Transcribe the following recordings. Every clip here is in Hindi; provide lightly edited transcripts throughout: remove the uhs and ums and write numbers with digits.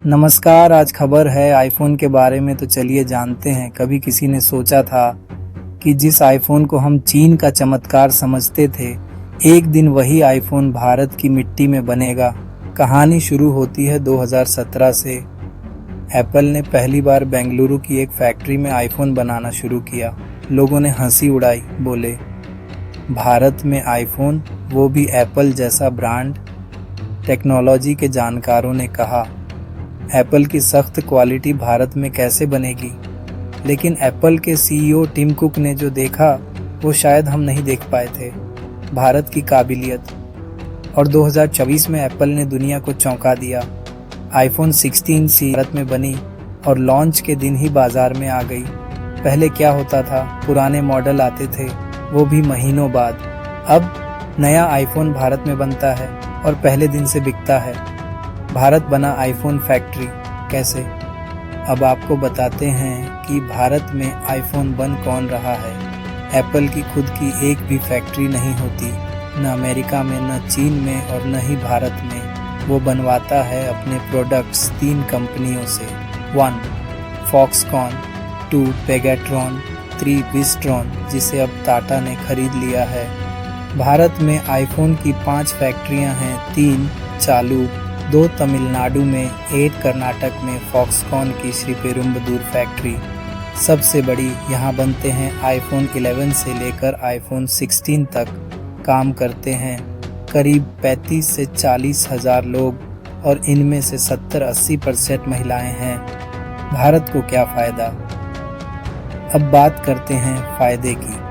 नमस्कार। आज खबर है आईफोन के बारे में, तो चलिए जानते हैं। कभी किसी ने सोचा था कि जिस आईफोन को हम चीन का चमत्कार समझते थे, एक दिन वही आईफोन भारत की मिट्टी में बनेगा। कहानी शुरू होती है 2017 से। एप्पल ने पहली बार बेंगलुरु की एक फैक्ट्री में आईफोन बनाना शुरू किया। लोगों ने हंसी उड़ाई, बोले भारत में आईफोन, वो भी एप्पल जैसा ब्रांड। टेक्नोलॉजी के जानकारों ने कहा एप्पल की सख्त क्वालिटी भारत में कैसे बनेगी। लेकिन एप्पल के सीईओ टिम कुक ने जो देखा वो शायद हम नहीं देख पाए थे, भारत की काबिलियत। और 2024 में एप्पल ने दुनिया को चौंका दिया। आईफोन 16 भारत में बनी और लॉन्च के दिन ही बाजार में आ गई। पहले क्या होता था, पुराने मॉडल आते थे, वो भी महीनों बाद। अब नया आईफोन भारत में बनता है और पहले दिन से बिकता है। भारत बना आईफोन फैक्ट्री कैसे? अब आपको बताते हैं कि भारत में आईफोन बन कौन रहा है। एप्पल की खुद की एक भी फैक्ट्री नहीं होती, न अमेरिका में, न चीन में और न ही भारत में। वो बनवाता है अपने प्रोडक्ट्स 3 कंपनियों से। 1 फॉक्सकॉन, 2 पेगाट्रॉन, 3 विस्ट्रॉन, जिसे अब टाटा ने खरीद लिया है। भारत में आईफोन की 5 फैक्ट्रियां हैं, 3 चालू, 2 तमिलनाडु में, 8 कर्नाटक में। फॉक्सकॉन की श्रीपेरुम्बदूर फैक्ट्री सबसे बड़ी। यहाँ बनते हैं आईफोन 11 से लेकर आईफोन 16 तक। काम करते हैं करीब 35 से 40 हज़ार लोग और इनमें से 70-80% महिलाएं हैं। भारत को क्या फ़ायदा? अब बात करते हैं फ़ायदे की।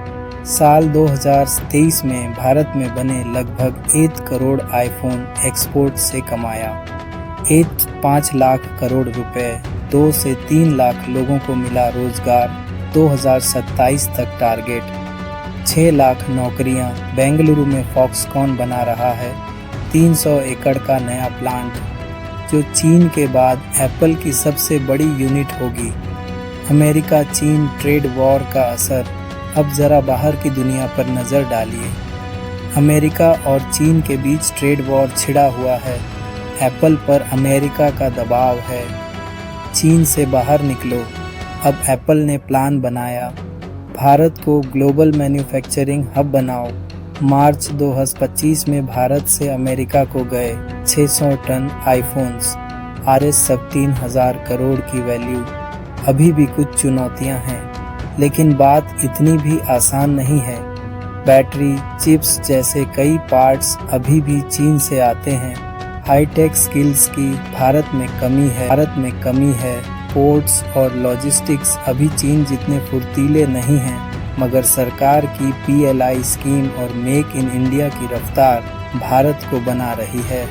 साल 2023 में भारत में बने लगभग 1 करोड़ आईफोन एक्सपोर्ट से कमाया। 5 लाख करोड़ रुपए, 2 से 3 लाख लोगों को मिला रोजगार। 2027 तक टारगेट 6 लाख नौकरियां। बेंगलुरु में फॉक्सकॉन बना रहा है 300 एकड़ का नया प्लांट, जो चीन के बाद एप्पल की सबसे बड़ी यूनिट होगी। अमेरिका चीन ट्रेड वॉर का असर। अब जरा बाहर की दुनिया पर नज़र डालिए। अमेरिका और चीन के बीच ट्रेड वॉर छिड़ा हुआ है। एप्पल पर अमेरिका का दबाव है, चीन से बाहर निकलो। अब एप्पल ने प्लान बनाया, भारत को ग्लोबल मैन्युफैक्चरिंग हब बनाओ। मार्च 2025 में भारत से अमेरिका को गए 600 टन आईफोन्स, RS 17,000 करोड़ की वैल्यू। अभी भी कुछ चुनौतियां हैं, लेकिन बात इतनी भी आसान नहीं है। बैटरी, चिप्स जैसे कई पार्ट्स अभी भी चीन से आते हैं। हाईटेक स्किल्स की भारत में कमी है। पोर्ट्स और लॉजिस्टिक्स अभी चीन जितने फुर्तीले नहीं हैं, मगर सरकार की PLI स्कीम और मेक इन इंडिया की रफ्तार भारत को बना रही है।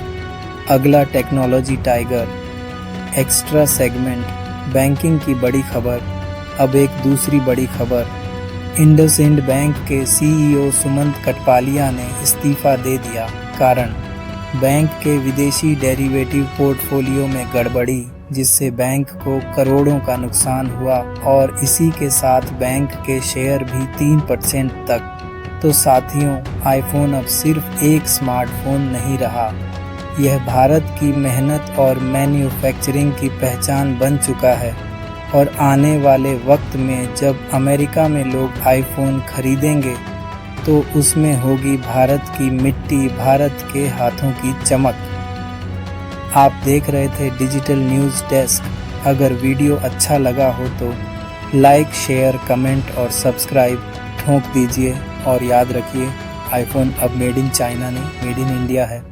अगला technology tiger, extra segment, banking की बड़ी खबर। अब एक दूसरी बड़ी खबर, इंडसइंड बैंक के CEO सुमंत कटपालिया ने इस्तीफा दे दिया। कारण, बैंक के विदेशी डेरिवेटिव पोर्टफोलियो में गड़बड़ी, जिससे बैंक को करोड़ों का नुकसान हुआ और इसी के साथ बैंक के शेयर भी 3% तक। तो साथियों, आईफोन अब सिर्फ एक स्मार्टफोन नहीं रहा, यह भारत की मेहनत और मैन्युफैक्चरिंग की पहचान बन चुका है। और आने वाले वक्त में जब अमेरिका में लोग आईफोन खरीदेंगे, तो उसमें होगी भारत की मिट्टी, भारत के हाथों की चमक। आप देख रहे थे डिजिटल न्यूज़ डेस्क। अगर वीडियो अच्छा लगा हो तो लाइक, शेयर, कमेंट और सब्सक्राइब ठोक दीजिए। और याद रखिए, आईफोन अब मेड इन चाइना नहीं, मेड इन इंडिया है।